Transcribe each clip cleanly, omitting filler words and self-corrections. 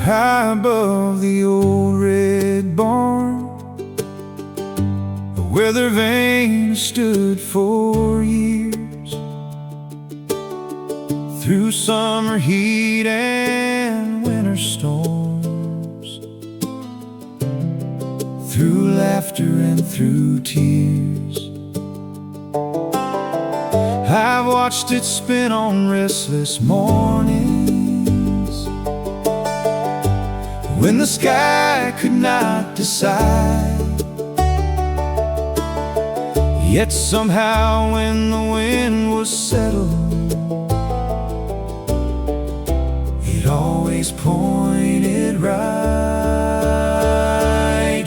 high above the old red barn, the weather vane stood for years. Through summer heat and winter storms, through laughter and through tears, I've watched it spin on restless mornings, when the sky could not decide. Yet somehow when the wind was settled, it always pointed right.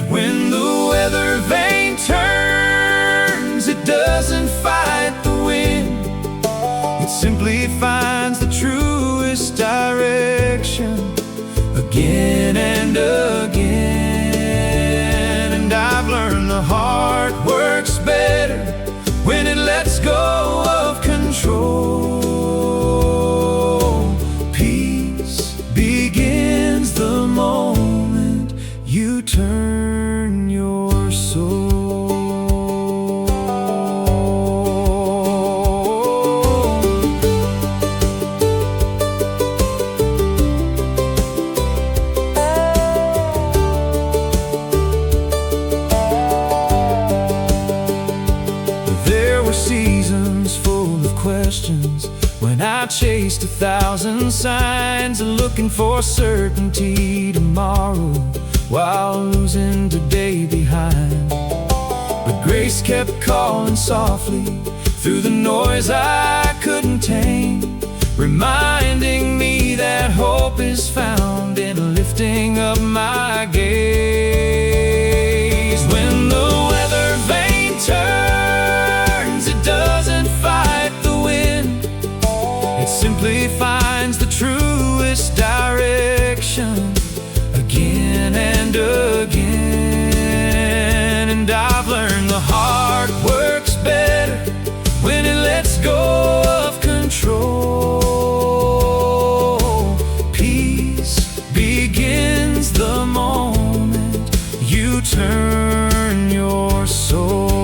When the weather vane turns, it doesn't fight the wind, it simply finds the truest direction again and again. And I've learned the heart works better when it lets go of control. Peace begins the moment you turn your soul. Seasons full of questions, when I chased 1,000 signs, looking for certainty tomorrow while losing today behind. But grace kept calling softly through the noise I couldn't tame, reminding me that hope is found in lifting up my gaze. When the weather vane turns, it doesn't fight the wind, it simply finds the truest direction again and again. And I've learned the heart works better when it lets go of control. Peace begins the moment you turn your soul.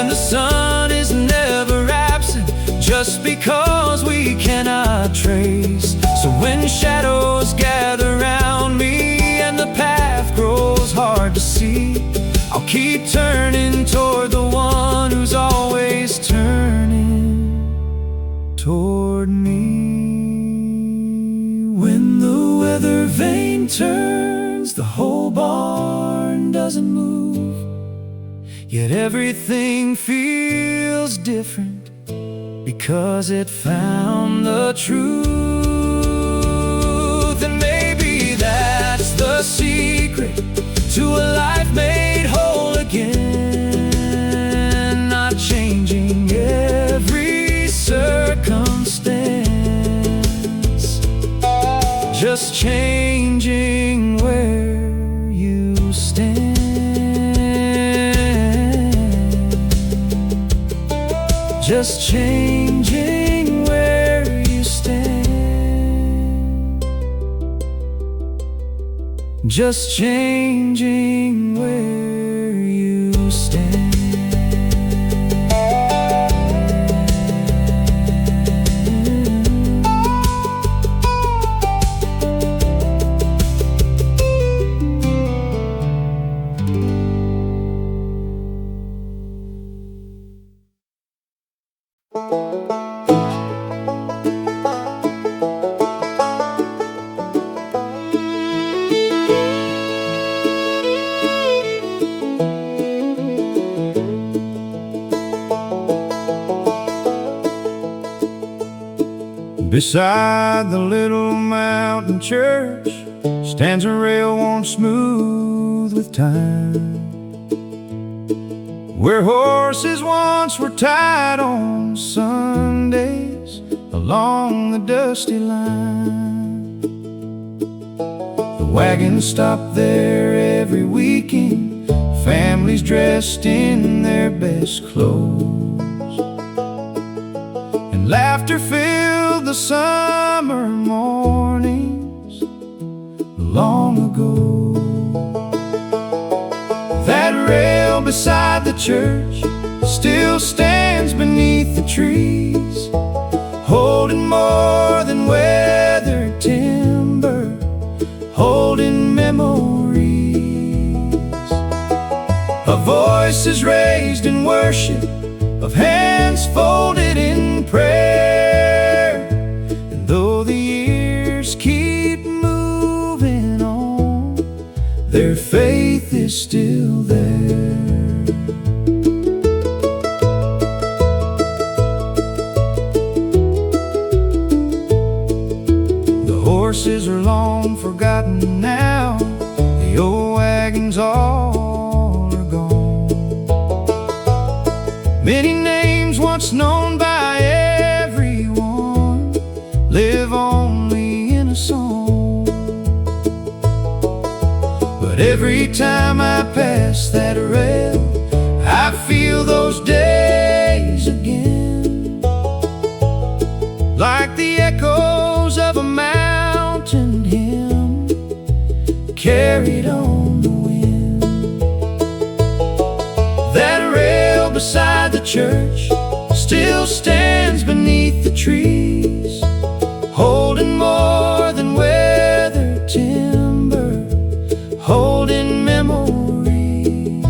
The sun is never absent just because we cannot trace. So when shadows gather around me and the path grows hard to see, I'll keep turning toward the one who's always turning toward me. When the weather vane turns, the whole barn doesn't move, yet everything feels different because it found the truth. And maybe that's the secret to a life made whole again. Not changing every circumstance, just changing where you stand. Just changing where you stand. Just changing where you stand. Beside the little mountain church stands a rail worn smooth with time, where horses once were tied on Sundays along the dusty line. The wagons stop there every weekend, families dressed in their best clothes, Laughter filled the summer mornings long ago. That rail beside the church still stands beneath the trees, holding more than weathered timber, holding memories. A voice is raised in worship, of hands folded in prayer. And though the years keep moving on, their faith is still there. The horses are long forgotten now, the old wagons all are gone. Many names once known by everyone live only in a song. But every time I pass that rail, I feel those days again, like the echoes of a mountain hymn carried on the wind. That rail beside the church still stands beneath the trees, holding more than weathered timber, holding memories.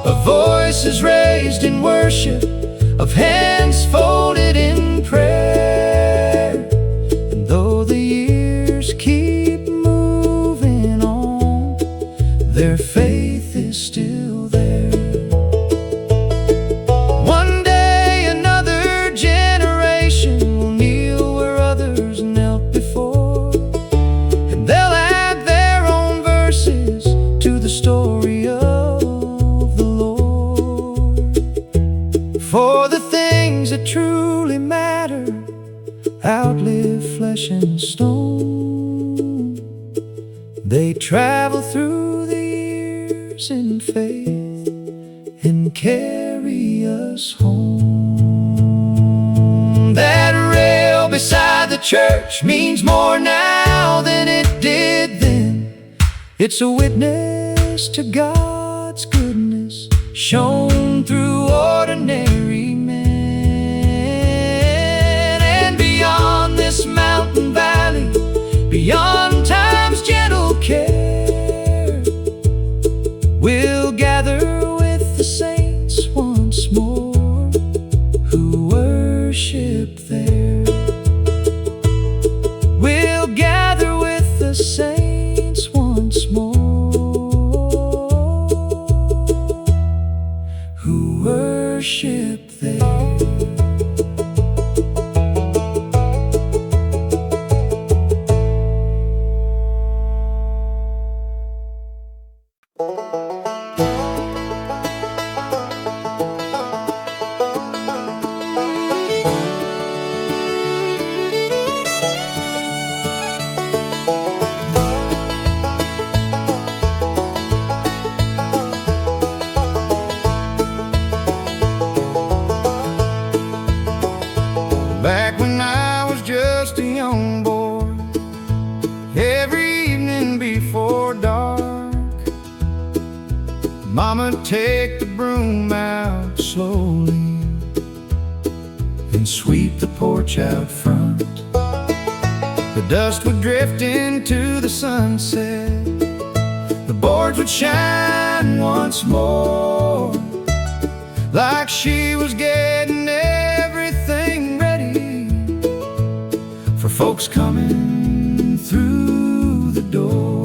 A voice is raised in worship, of hands folded in prayer. And though the years keep moving on, their faith is still there. One day another generation will kneel where others knelt before, and they'll add their own verses to the story of the Lord. For the things that truly matter outlive flesh and stone. They travel through the years in faith and carry us home. That rail beside the church means more now than it did then. It's a witness to God's goodness shown through ordinary men. And beyond this mountain valley, beyond time's gentle care, we'll gather with the saints once more who worship there. We'll gather with the saints once more who worship there. Back when I was just a young boy, every evening before dark, Mama'd take the broom out slowly and sweep the porch out front. The dust would drift into the sunset, the boards would shine once more, like she was getting everything ready for folks coming through the door.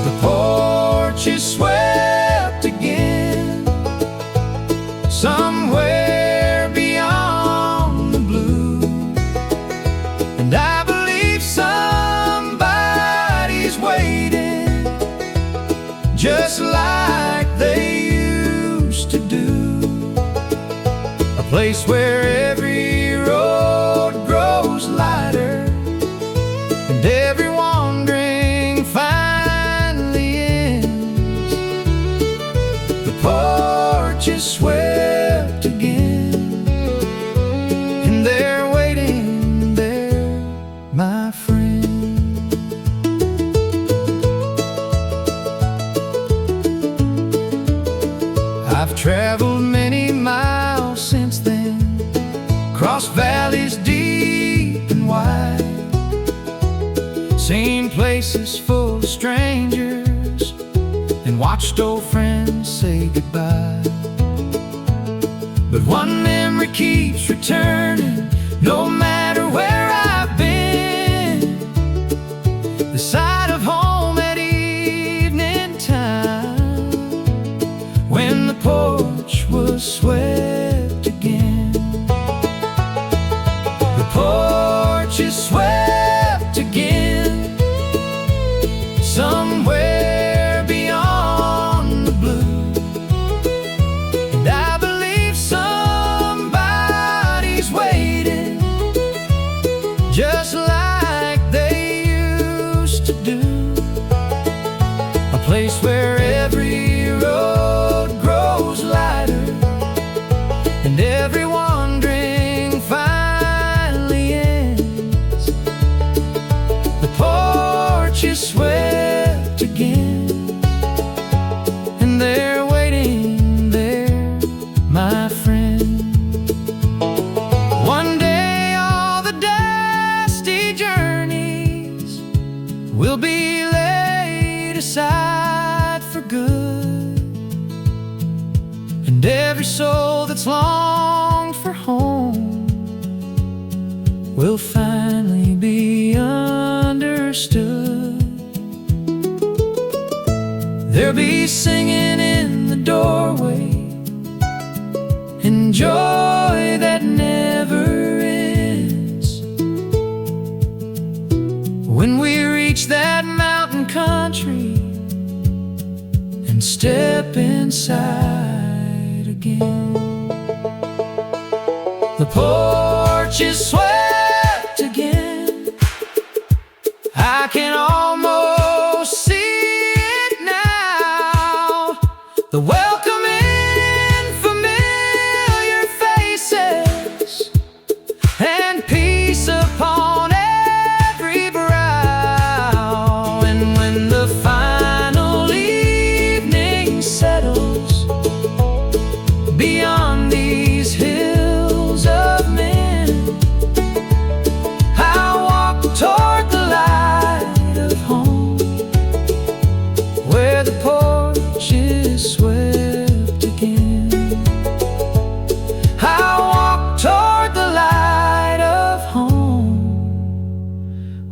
The porch is swept again, somewhere beyond the blue, and I believe somebody's waiting, just like they used to do. A place where every road grows lighter and every wandering finally ends. The porch is swept again, I've traveled many miles since then, crossed valleys deep and wide, seen places full of strangers, and watched old friends say goodbye. But one memory keeps returning, no matter where I've been: the sight of home at evening time, when the porch was swept again. The porch is swept again, somewhere beyond the blue. And I believe somebody's waiting, just like they used to do. A place where every road grows lighter, and every wandering finally ends. The porch is swept again, and they're waiting there, my friend. One day all the dusty journeys will be laid aside for good, and every soul that's longed for home will finally be understood. There'll be singing in the doorway, and joy that never ends. When we reach that mountain country and step inside again, the porch is swept again. I can almost see it now, the welcoming familiar faces, and peace upon every brow. And when the final evening settles beyond these hills of men, I'll walk toward the light of home, where the porch is swept again. I'll walk toward the light of home,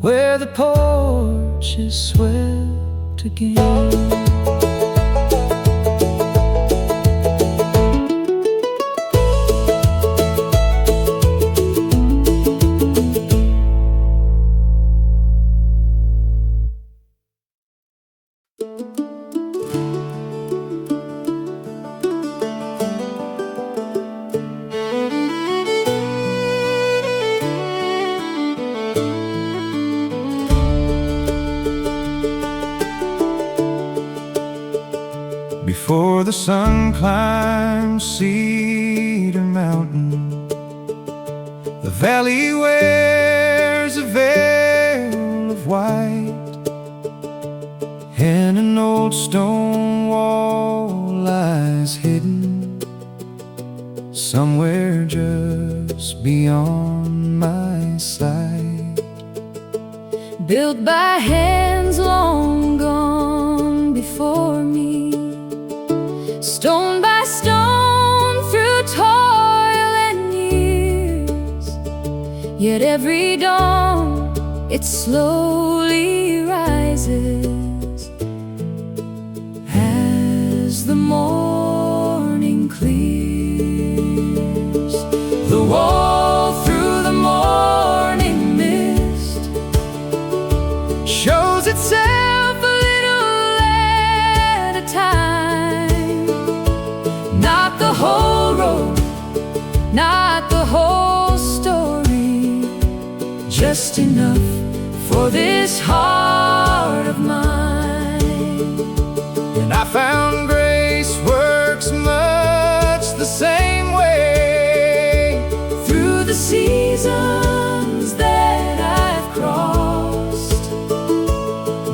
where the porch is swept again. Before the sun climbs Cedar Mountain, the valley wears a veil of white, and an old stone wall lies hidden somewhere just beyond my sight. Built by hands long gone before me, stone by stone through toil and years. Yet every dawn it slowly rises as the morning clears. The wall through the morning mist shows itself a little at a time. Not the whole road, not the whole story, just enough for this heart of mine. And I found grace works much the same way Through the seasons that I've crossed,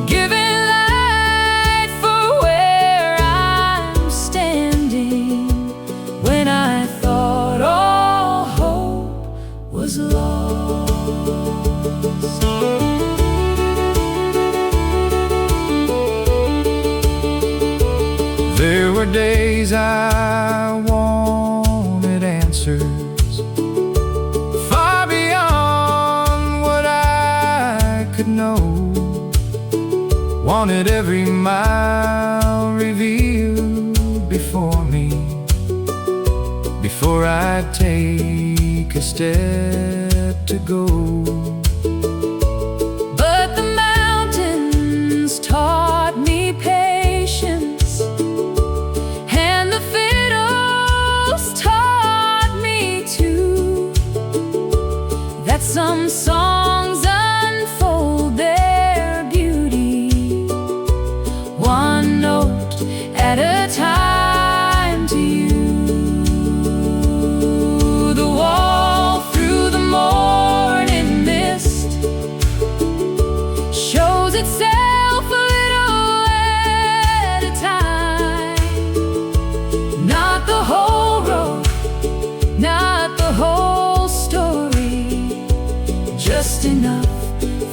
giving light for where I'm standing. were days I wanted answers far beyond what I could know. Wanted every mile revealed before me, before I'd take a step to go. But the mountains taught me patience, and the fiddles taught me too, that some songs unfold their beauty, one note at a time to you. The wall through the morning mist shows itself a little at a time. Not the whole road, not the whole story, just enough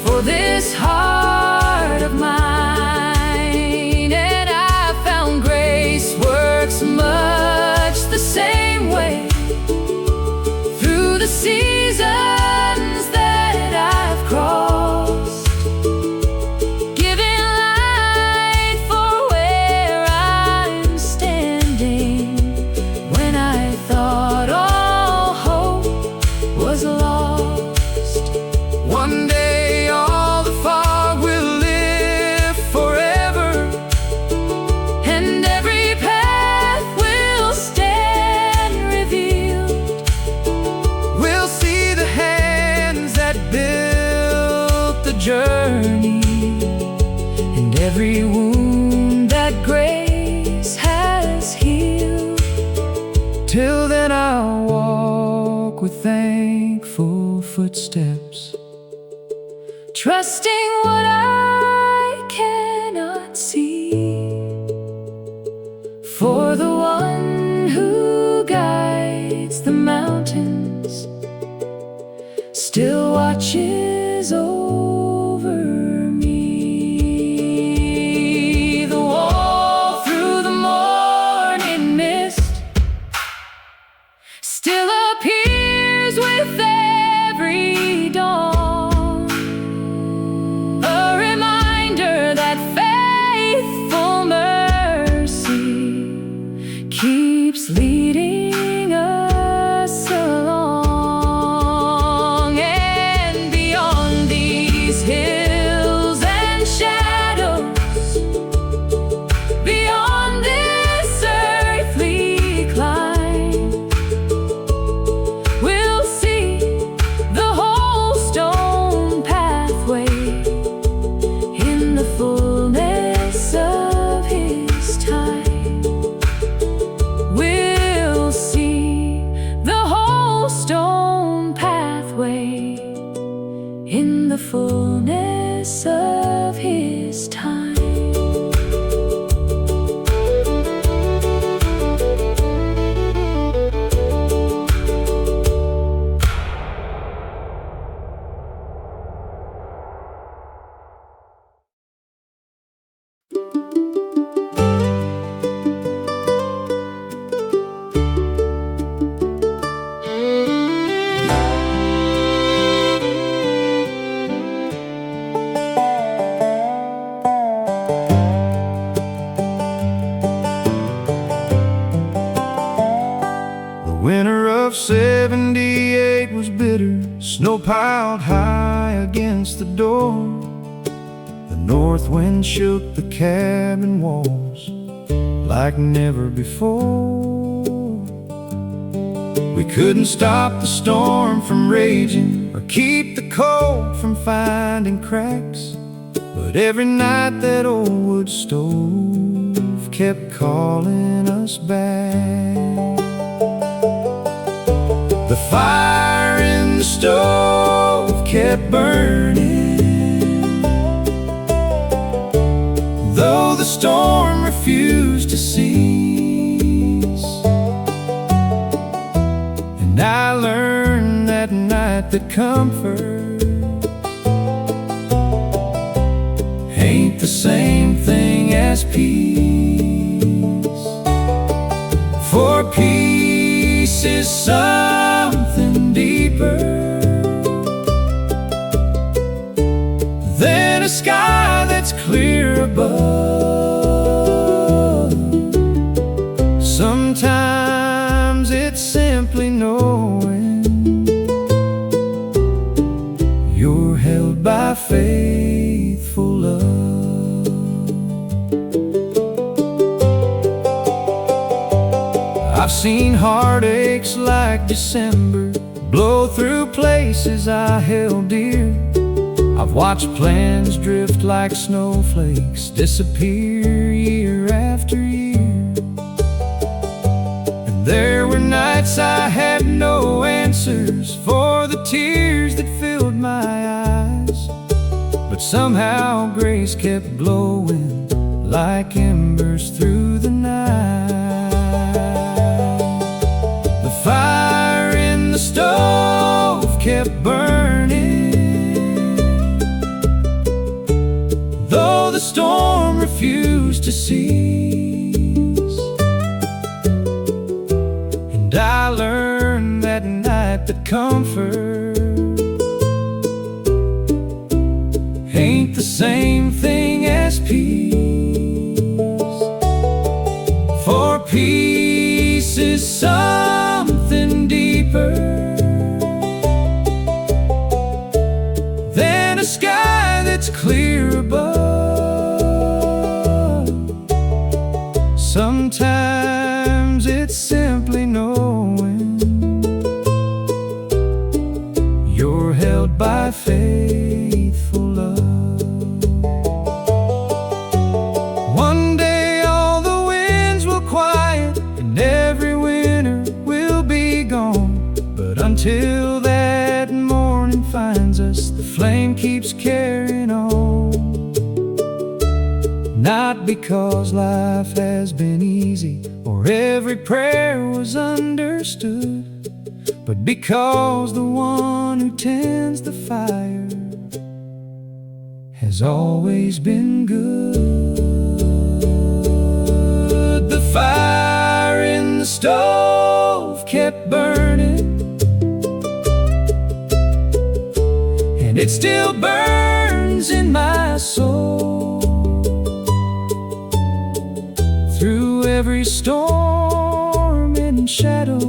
for this heart of mine. And I found grace works much the same way through the seasons that I've crossed, giving light for where I'm standing when I thought all hope was lost. One day all the fog will lift forever, And every path will stand revealed. we'll see the hands that built the journey, And every wound that grace has healed. till then I'll walk with thankful footsteps, Trusting what I cannot see, for the one who guides the mountains still watches over me. The wall through the morning mist still appears with every dawn, a reminder that faithful mercy keeps leading us along. And beyond these hills and shadows, beyond this earthly climb, we'll see the whole stone pathway in the fullness of His time. We'll see the whole stone pathway in the fullness of His time. The winter of '78 was bitter, snow piled high against the door. The north wind shook the cabin walls like never before. We couldn't stop the storm from raging or keep the cold from finding cracks, but every night that old wood stove kept calling us back. The fire in the stove kept burning, though the storm refused to cease. And I learned that night that comfort ain't the same thing as peace. For peace is something deeper than a sky that's clear above. Sometimes it's simply knowing you're held by faithful love. I've seen heartaches like December blow through places I held dear. I've watched plans drift like snowflakes, disappear year after year. And there were nights I had no answers for the tears that filled my eyes, but somehow grace kept glowing like embers through the night. The fire in the stove kept burning, though the storm refused to cease. And I learned that night that comfort ain't the same thing as peace. For peace is something deeper than a sky that's clear above. Sometimes it's simply knowing you're held by faithful love. One day all the winds will quiet and every winter will be gone, but until that morning finds us, the flame keeps carrying on. Not because life has been easy or every prayer was understood, but because the one who tends the fire has always been good. The fire in the stove kept burning, and it still burns in my soul. Through every storm and shadow,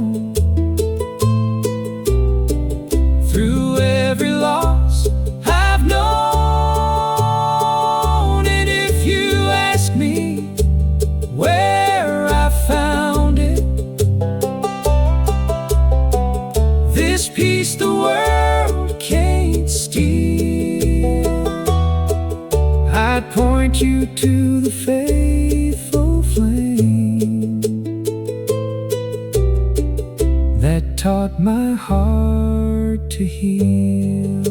through every loss I've known. And if you ask me where I found it, this peace the world can't steal, I'd point you to the faithful flame that taught my heart to heal.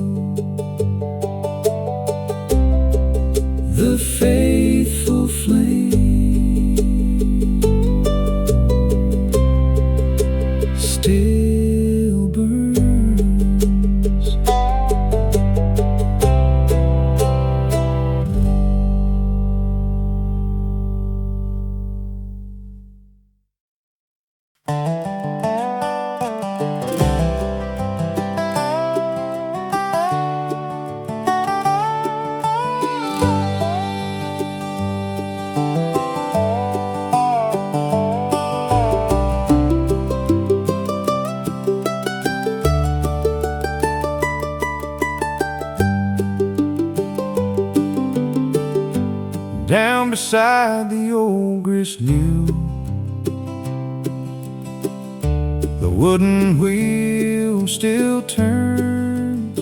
The faithful flame still burns. Down beside the old grist mill, the wooden wheel still turns,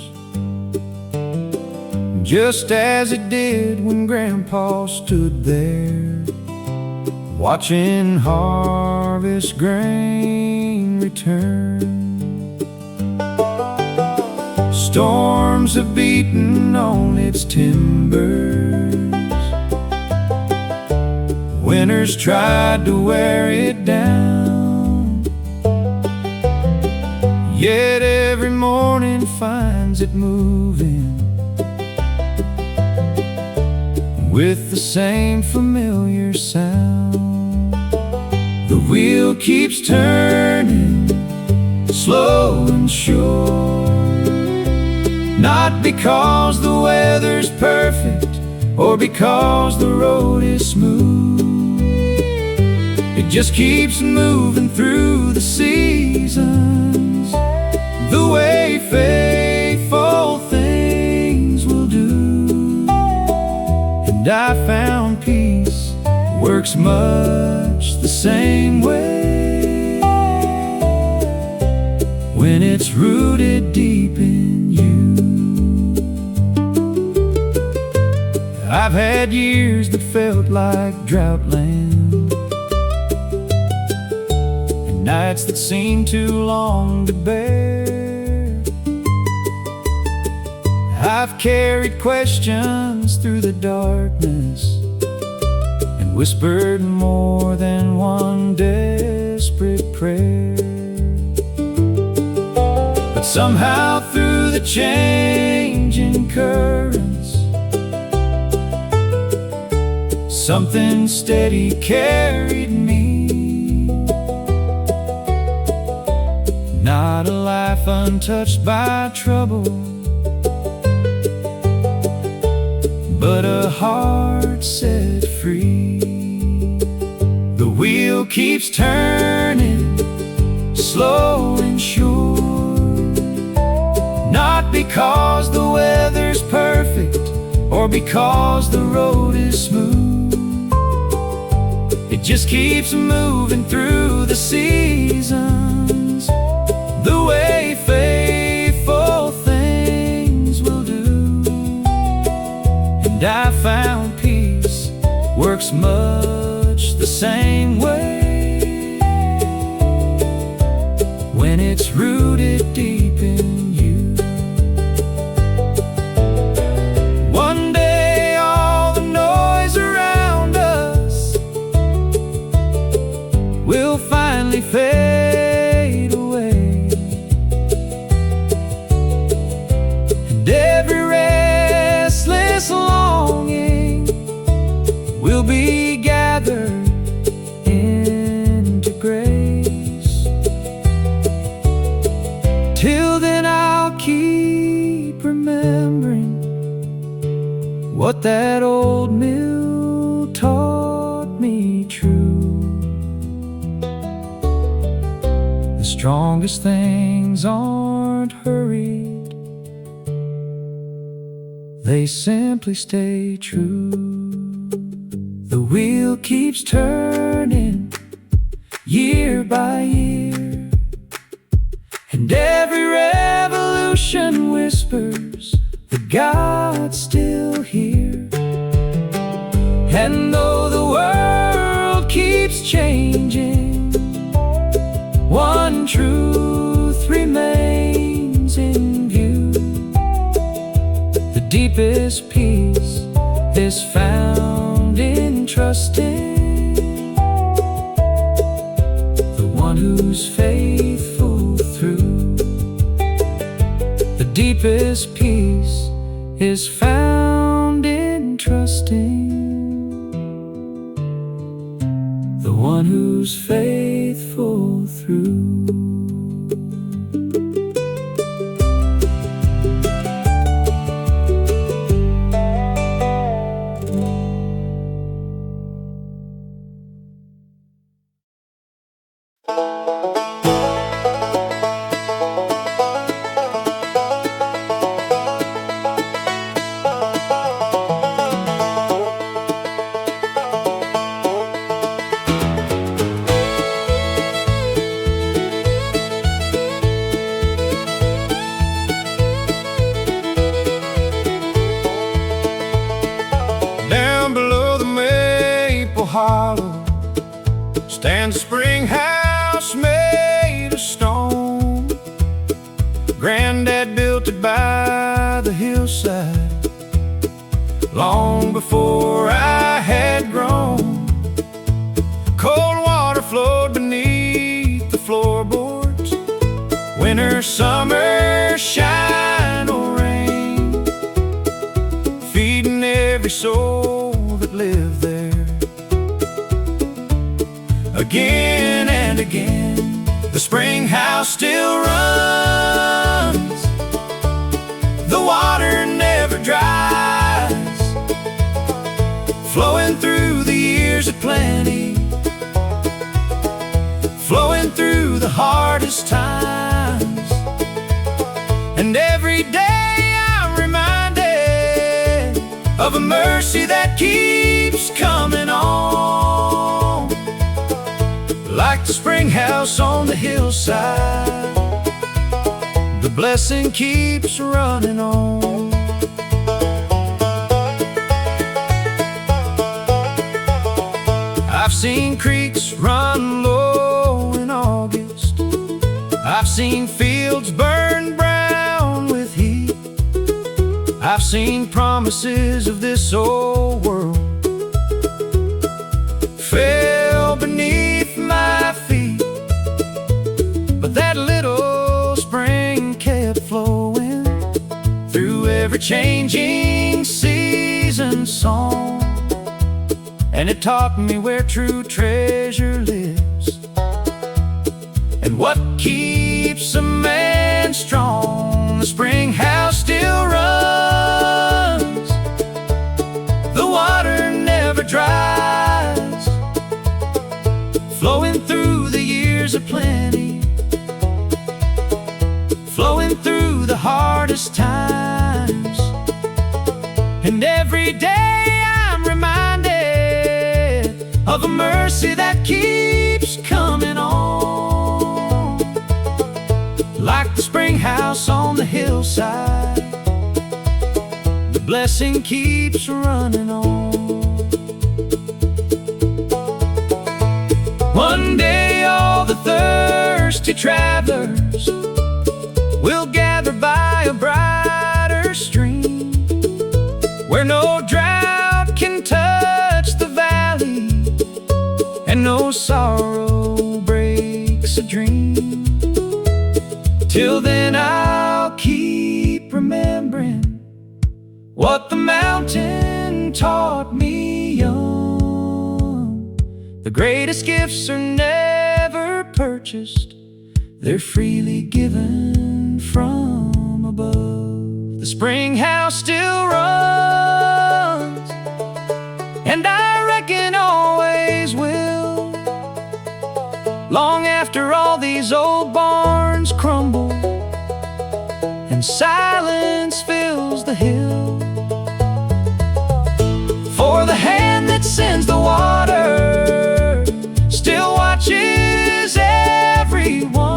just as it did when Grandpa stood there, watching harvest grain return. Storms have beaten on its timbers, winters tried to wear it down, yet every morning finds it moving with the same familiar sound. The wheel keeps turning, slow and sure. Not because the weather's perfect or because the road is smooth. It just keeps moving through the seasons, the way faithful things will do. And I found peace works much the same way when it's rooted deep in you. I've had years that felt like drought land, and nights that seemed too long to bear. I've carried questions through the darkness and whispered more than one desperate prayer. But somehow through the changing currents, something steady carried me. Not a life untouched by trouble, but a heart set free. The wheel keeps turning, slow and sure. Not because the weather's perfect or because the road is smooth. It just keeps moving through the seasons, the way faithful things will do. And I found peace works much the same way when it's rooted deep in you. One day all the noise around us will finally fade away, and every restless longing will be gathered into grace. Till then I'll keep remembering what that old mill taught me true. The strongest things aren't hurried, they simply stay true. The wheel keeps turning year by year, and every revolution whispers that God's still here. And though the world keeps changing, one truth remains in view. The deepest peace is found in trusting the one who's faithful through. The deepest peace is found in trusting the one who's faithful through. Hollow stands a spring house made of stone. Granddad built it by the hillside long before I had grown. Cold water flowed beneath the floorboards, winter, summer, shine or rain, feeding every soul that lived there. Again and again. The spring house still runs, the water never dries, flowing through the years of plenty, flowing through the hardest times. And every day I'm reminded of a mercy that keeps coming on, like the spring house on the hillside. The blessing keeps running on. I've seen creeks run low in August, I've seen fields burn brown with heat, I've seen promises of this old world fell beneath my feet. But that little spring kept flowing through every changing season song, and it taught me where true treasure lives and what keeps a man strong. The spring house still runs, the water never dries, flowing through the years of plenty, flowing through the hardest times. And every day I'm reminded of a mercy that keeps coming on, like the spring house on the hillside. The blessing keeps running on. One day all the thirsty travelers will gather by a brighter stream, where no drought can touch the valley and no sorrow breaks a dream. Till then I'll keep remembering what the mountain taught me young. The greatest gifts are never purchased, they're freely given from above. The spring house still runs, and I reckon always will, long after all these old barns crumble and silence fills the hill. For the hand that sends the water still watches everyone,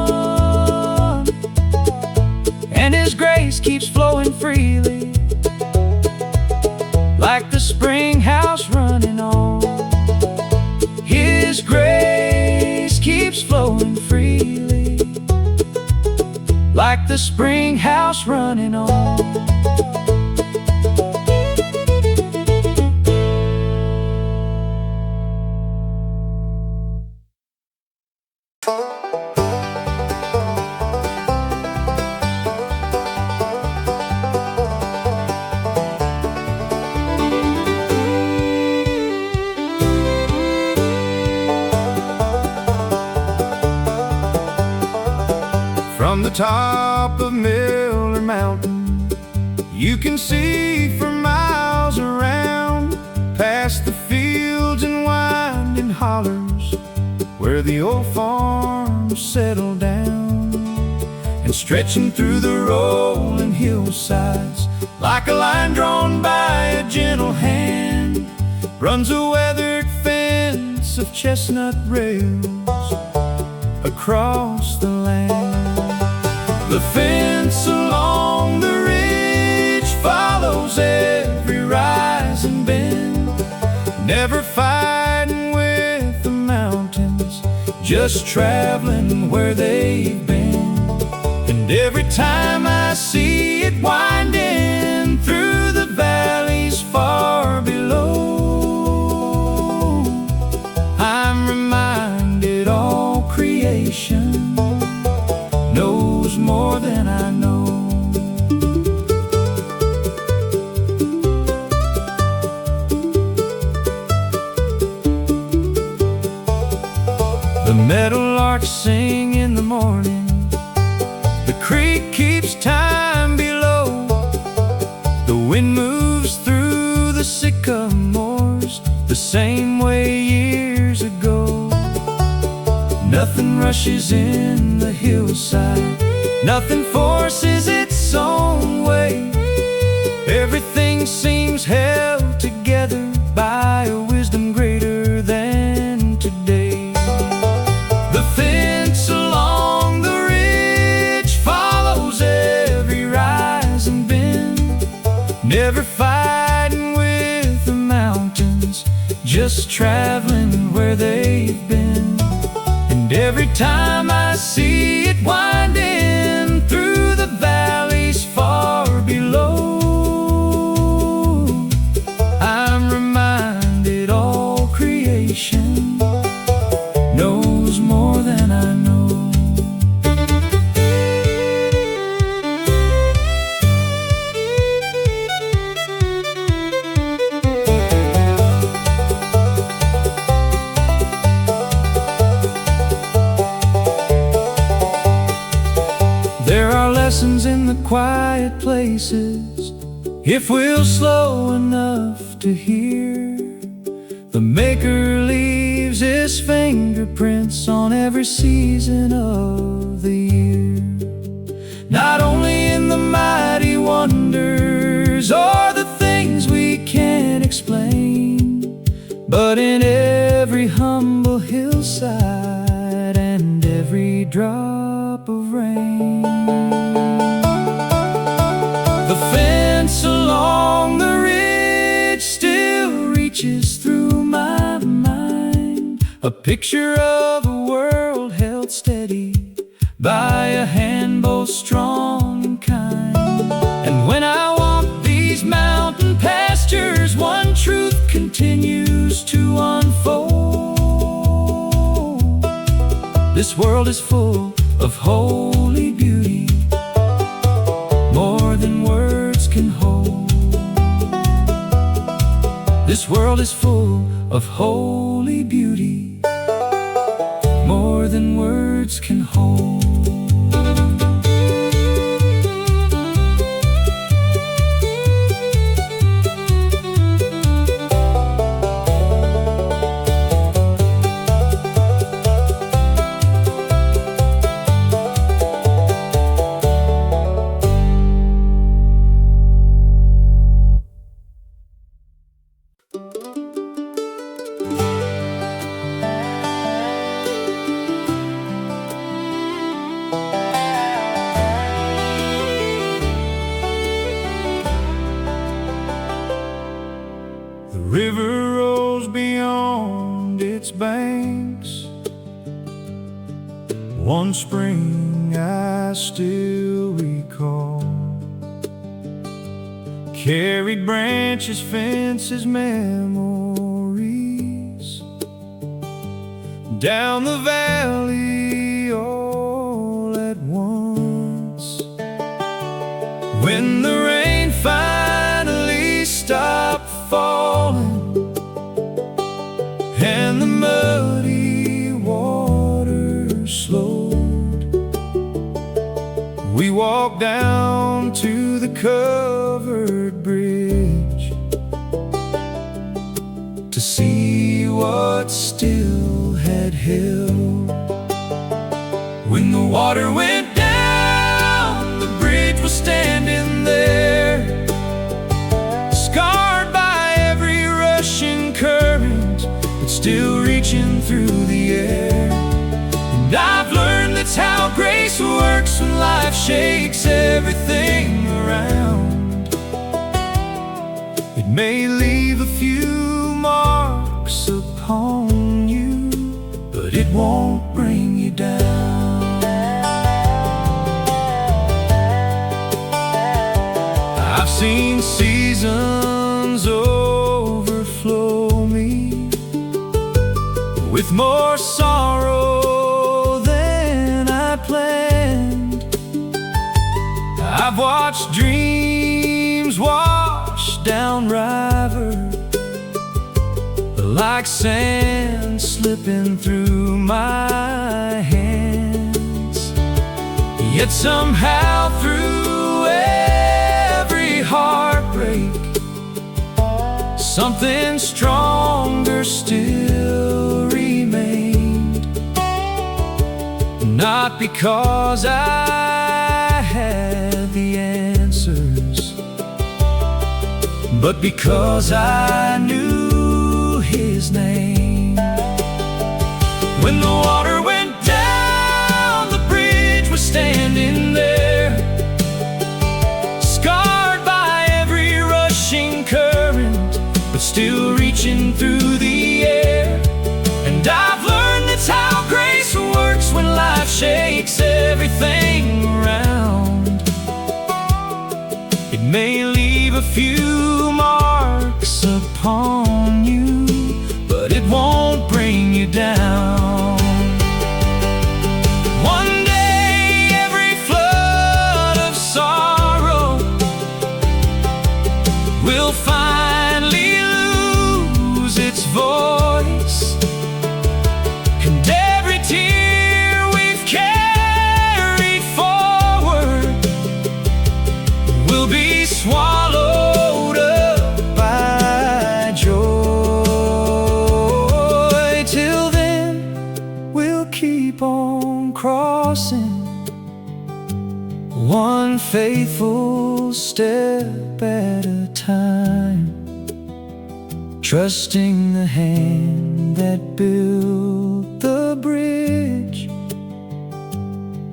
and His grace keeps flowing freely, like the spring house running on. His grace keeps flowing freely, like the spring house running on. From the top of Miller Mountain, you can see for miles around, past the fields and winding hollers where the old farms settle down. And stretching through the rolling hillsides, like a line drawn by a gentle hand, runs a weathered fence of chestnut rails across the land. The fence along the ridge follows every rise and bend, never fighting with the mountains, just traveling where they've been. And every time I see it winding through the valleys far below, I'm reminded all creation knows more than I know. The meadowlarks sing in the morning. The creek keeps time below. The wind moves through the sycamores the same way years ago. Nothing rushes in the hillside, nothing forces its own way. Everything seems held together by a wisdom greater than today. The fence along the ridge follows every rise and bend, never fighting with the mountains, just traveling where they've been. And every time I see it winding through the valleys far below, I'm reminded all creation knows more than I know. There are lessons in the quiet places, if we'll slow enough to hear. The Maker leaves His fingerprints on every season of the year. Not only in the mighty wonders or the things we can't explain, but in every humble hillside and every drop of rain. The fence along the ridge still reaches through my mind, a picture of a world held steady by a hand both strong and kind. And when I walk these mountain pastures, one truth continues to unfold. This world is full of holy beauty, more than words can hold. This world is full of holy beauty, more than words can hold. The river rolls beyond its banks. One spring I still recall, carried branches, fences, memories, down the valley all at once. When the rain finally stopped falling and the muddy water slowed, we walked down to the covered bridge to see what still had held. When the water went down, the bridge was standing there, scarred by every rushing current, but still reaching through the air. And I've learned that's how grace works when life shakes everything around. It may leave a few marks upon you, but it won't bring you down. I've seen seasons overflow me with more sorrow than I planned. I've watched dreams wash down river like sand slip slipping through my hands. Yet somehow through every heartbreak, something stronger still remained. Not because I had the answers, but because I knew his name. When the water went down, the bridge was standing there, scarred by every rushing current, but still reaching through the air. And I've learned that's how grace works when life shakes everything around. It may leave a few marks upon you, but it won't bring you down. One day every flood of sorrow will finally lose its voice, and every tear we've carried forward will be swallowed up by joy. Till then, we'll keep on crossing, one faithful step at a time, trusting the hand that built the bridge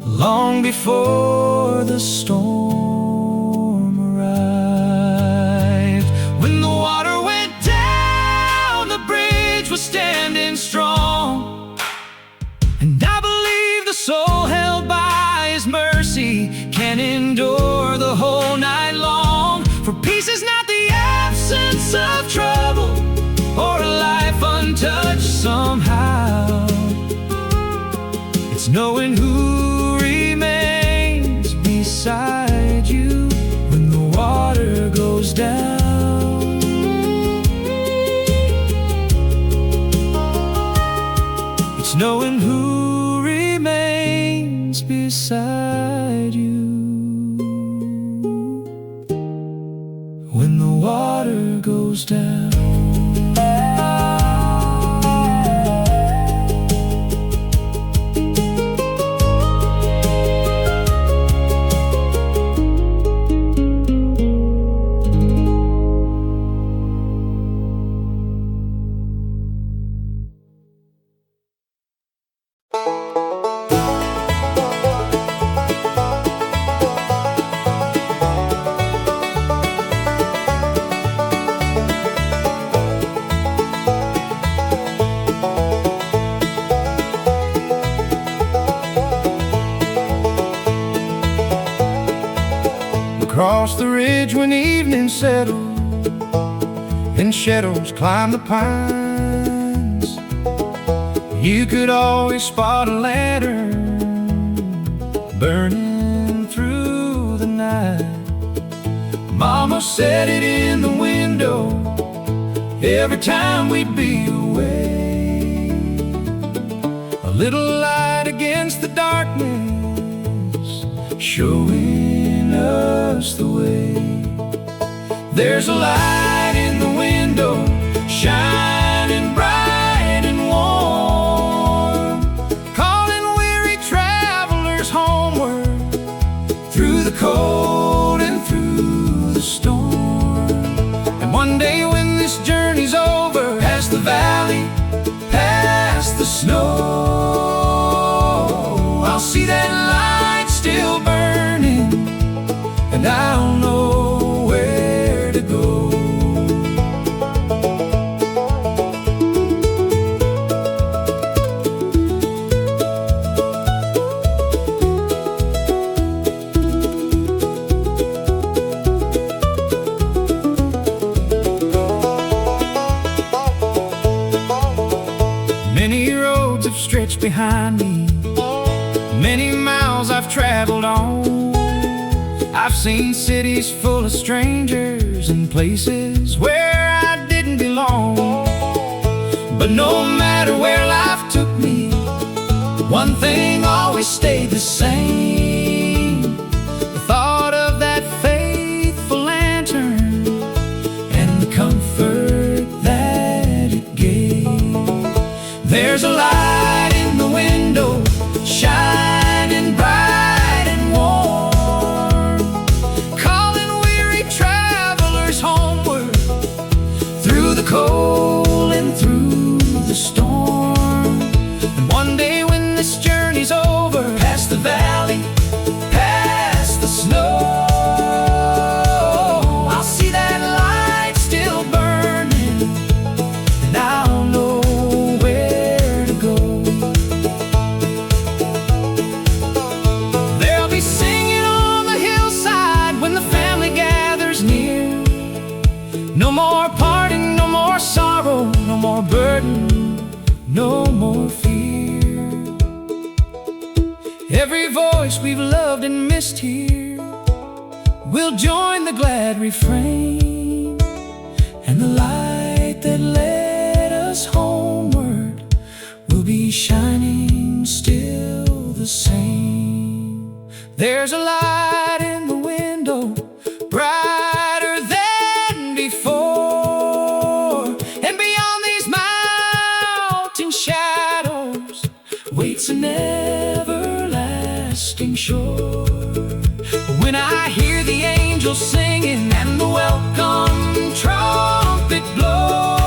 long before the storm arrived. When the water went down, the bridge was standing strong, and I believe the soul held by his mercy can endure the whole night long. For peace is not the absence of trouble, or a life untouched somehow. It's knowing who remains beside you when the water goes down. It's knowing who remains beside you when the water goes down. Across the ridge when evening settled and shadows climbed the pines, you could always spot a lantern burning through the night. Mama set it in the window every time we'd be away, a little light against the darkness, showing us the way. There's a light in the window, shining bright and warm, calling weary travelers homeward through the cold and through the storm. And one day when this journey's over, past the valley, past the snow, I'll see that light still burning, and I'll know where to go. Many roads have stretched behind me, many miles I've traveled on. I've seen cities full of strangers and places where I didn't belong. But no matter matter where life took me, one thing always stayed the same: the thought of that faithful lantern and the comfort that it gave. There's a light in the window, shining bright and warm, calling weary travelers homeward, through the cold and through the storm. And one day when this journey's over, past the valley, past the snow, I'll see that light still burning, and I'll know where to go. There'll be singing on the hillside when the family gathers near. No more parting, no more sorrow, no more burden, no more fear. Every voice we've loved and missed here will join the glad refrain, and the light that led us homeward will be shining still the same. There's a light in the window, brighter than before, and beyond these mountain shadows waits an everlasting shore. When I hear the angels singing and the welcome trumpet blow,